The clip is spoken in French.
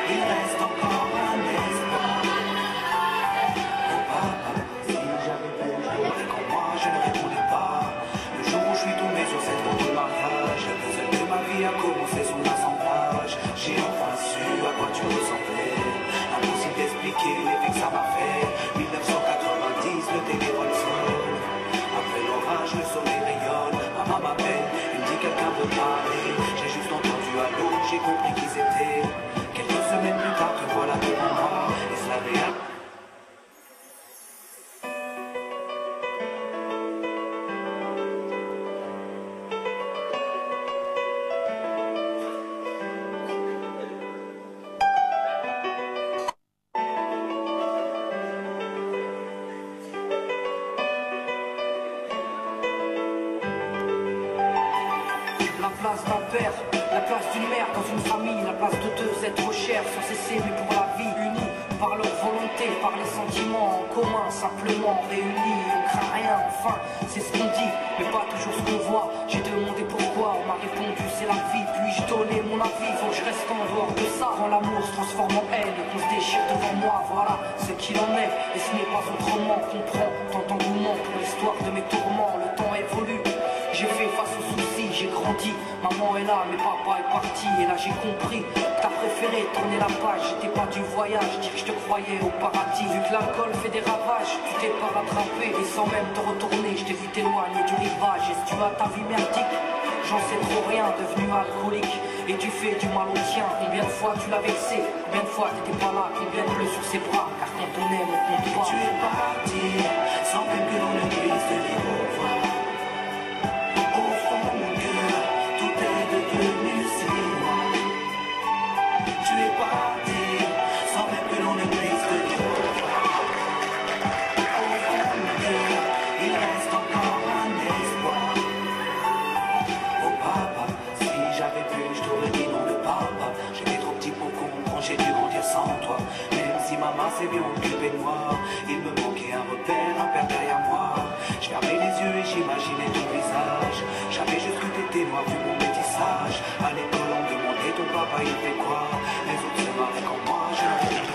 Il reste encore un espoir. t'expliquer l'effet que ça m'a fait. 1990, le téléphone sonne. Après l'orage, le soleil rayonne. Maman m'appelle, elle me dit quelqu'un veut parler. J'ai juste entendu allô, j'ai compris qui c'était. Quelques semaines plus tard, te voilà devant moi. Et cela réel. La place d'un père, la place d'une mère dans une famille, la place de deux êtres chers sans cesser mais pour la vie, unis par leur volonté, par les sentiments en commun, simplement réunis, on craint rien, enfin, c'est ce qu'on dit, mais pas toujours ce qu'on voit. J'ai demandé pourquoi, on m'a répondu c'est la vie, puis-je donner mon avis, faut que je reste en dehors de ça. Quand l'amour se transforme en haine et qu'on se déchire devant moi, voilà ce qu'il en est, et ce n'est pas autrement, comprends tant d'engouement pour l'histoire de mes tourments, le temps évolue. J'ai fait face aux soucis, j'ai grandi, maman est là, mais papa est parti. Et là j'ai compris, t'as préféré tourner la page. J'étais pas du voyage, dire que je te croyais au paradis. Vu que l'alcool fait des ravages, tu t'es pas rattrapé. Et sans même te retourner, je t'ai vu t'éloigner du rivage. Et si tu as ta vie merdique, j'en sais trop rien, devenu alcoolique. Et tu fais du mal au tien, combien de fois tu l'as vexé, combien de fois t'étais pas là, combien de bleus sur ses bras. Car quand on aime, on compte pas. Tu es parti, sans même que l'on ne puisse te dire au revoir. Tu es parti, sans même que l'on ne puisse te dire au revoir. Au fond de mon cœur, il reste encore un espoir. Oh papa, si j'avais pu, je t'aurais dit non de papa. J'étais trop petit pour comprendre, j'ai dû grandir sans toi. Même si maman s'est bien occupée de moi, il me manquait un repère, un père derrière moi. Je fermais les yeux et j'imaginais ton visage. J'avais juste que t'étais noir vu mon métissage. À l'école on me demandait ton papa il fait quoi. Les autres se marraient quand moi je